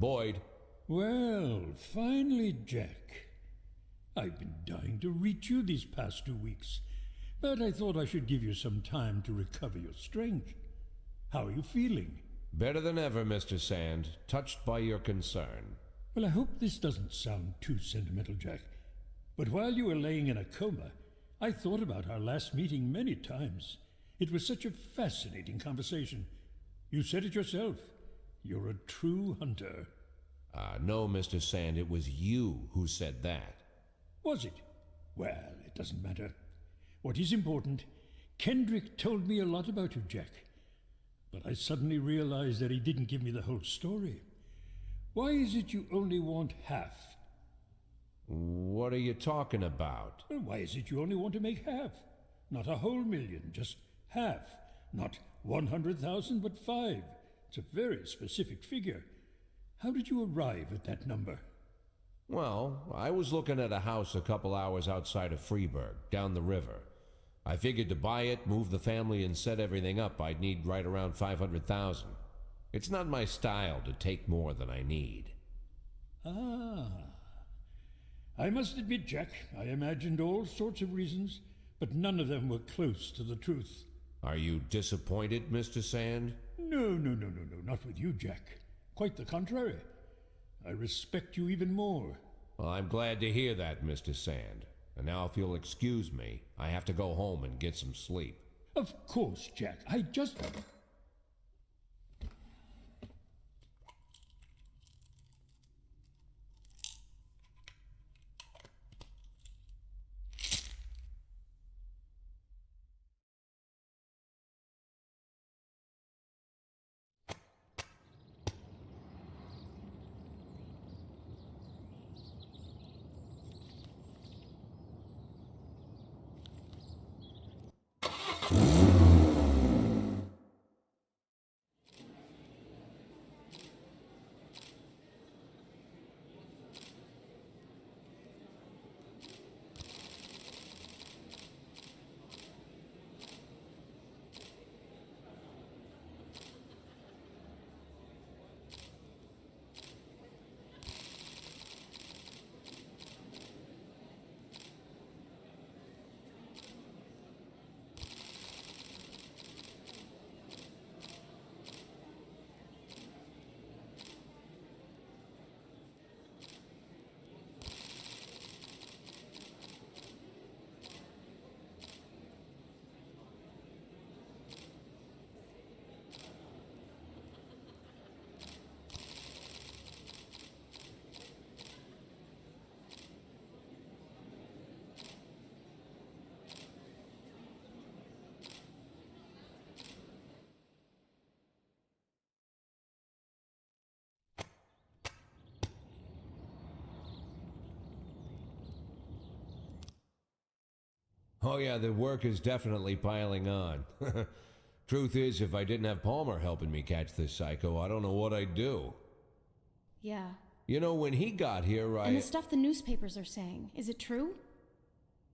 Boyd. Well, finally, Jack. I've been dying to reach you these past 2 weeks, but I thought I should give you some time to recover your strength. How are you feeling? Better than ever, Mr. Sand. Touched by your concern. Well, I hope this doesn't sound too sentimental, Jack. But while you were laying in a coma, I thought about our last meeting many times. It was such a fascinating conversation. You said it yourself. You're a true hunter. No, Mr. Sand, it was you who said that. Was it? Well, it doesn't matter. What is important, Kendrick told me a lot about you, Jack. But I suddenly realized that he didn't give me the whole story. Why is it you only want half? What are you talking about? Well, why is it you only want to make half? Not a whole million, just half. Not 100,000, but 5. It's a very specific figure. How did you arrive at that number? Well, I was looking at a house a couple hours outside of Freeburg, down the river. I figured to buy it, move the family, and set everything up, I'd need right around 500,000. It's not my style to take more than I need. Ah. I must admit, Jack, I imagined all sorts of reasons, but none of them were close to the truth. Are you disappointed, Mr. Sand? No, not with you, Jack. Quite the contrary. I respect you even more. Well, I'm glad to hear that, Mr. Sand. And now if you'll excuse me, I have to go home and get some sleep. Of course, Jack. I just... Oh yeah, the work is definitely piling on. Truth is, if I didn't have Palmer helping me catch this psycho, I don't know what I'd do. Yeah. You know, when he got here, And the stuff the newspapers are saying, is it true?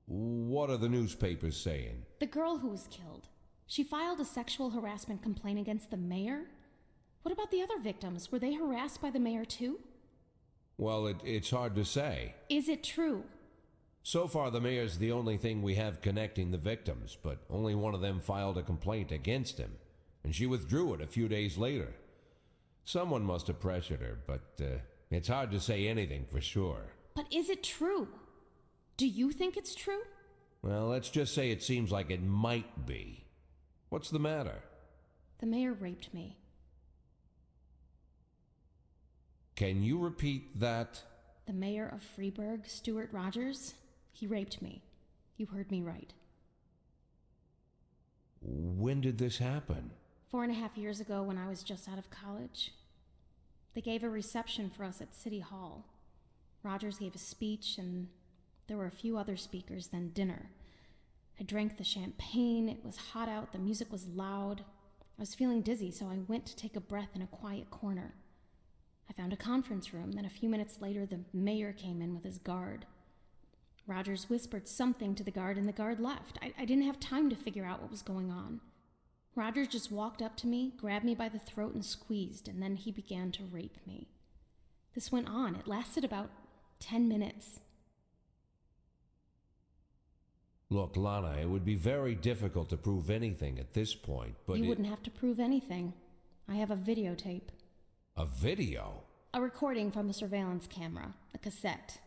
What are the newspapers saying? The girl who was killed. She filed a sexual harassment complaint against the mayor? What about the other victims? Were they harassed by the mayor too? Well, it's hard to say. Is it true? So far, the mayor's the only thing we have connecting the victims, but only one of them filed a complaint against him, and she withdrew it a few days later. Someone must have pressured her, but it's hard to say anything for sure. But is it true? Do you think it's true? Well, let's just say it seems like it might be. What's the matter? The mayor raped me. Can you repeat that? The mayor of Freeburg, Stuart Rogers, he raped me. You heard me right. When did this happen? 4.5 years ago when I was just out of college. They gave a reception for us at City Hall. Rogers gave a speech, and there were a few other speakers, then dinner. I drank the champagne, it was hot out, the music was loud. I was feeling dizzy, so I went to take a breath in a quiet corner. I found a conference room, then a few minutes later the mayor came in with his guard. Rogers whispered something to the guard, and the guard left. I didn't have time to figure out what was going on. Rogers just walked up to me, grabbed me by the throat and squeezed, and then he began to rape me. This went on. It lasted about 10 minutes. Look, Lana, it would be very difficult to prove anything at this point, but You wouldn't have to prove anything. I have a videotape. A video? A recording from a surveillance camera. A cassette.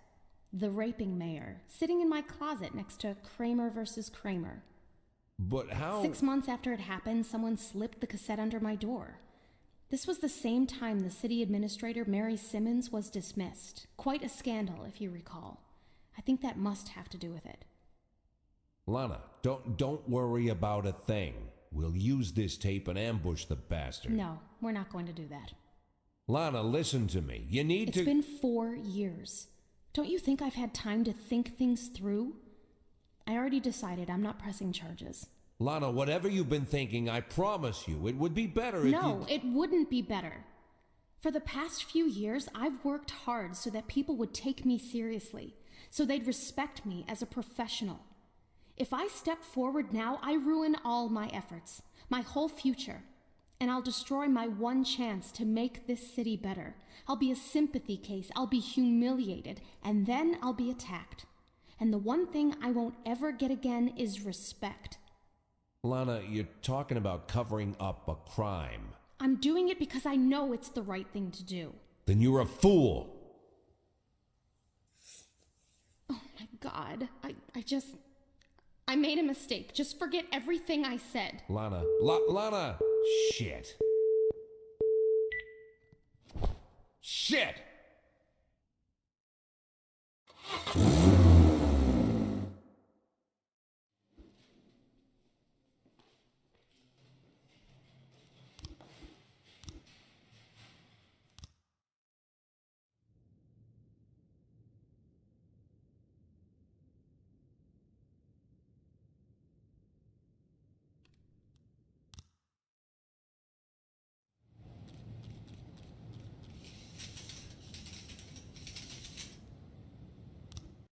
The raping mayor, sitting in my closet next to Kramer versus Kramer. But how... 6 months after it happened, someone slipped the cassette under my door. This was the same time the city administrator, Mary Simmons, was dismissed. Quite a scandal, if you recall. I think that must have to do with it. Lana, don't worry about a thing. We'll use this tape and ambush the bastard. No, we're not going to do that. Lana, listen to me. You need to... It's been 4 years. Don't you think I've had time to think things through? I already decided I'm not pressing charges. Lana, whatever you've been thinking, I promise you, it would be better if No, it wouldn't be better. For the past few years, I've worked hard so that people would take me seriously, so they'd respect me as a professional. If I step forward now, I ruin all my efforts, my whole future, and I'll destroy my one chance to make this city better. I'll be a sympathy case, I'll be humiliated, and then I'll be attacked. And the one thing I won't ever get again is respect. Lana, you're talking about covering up a crime. I'm doing it because I know it's the right thing to do. Then you're a fool. Oh my God, I made a mistake. Just forget everything I said. Lana, Lana! Shit. Shit!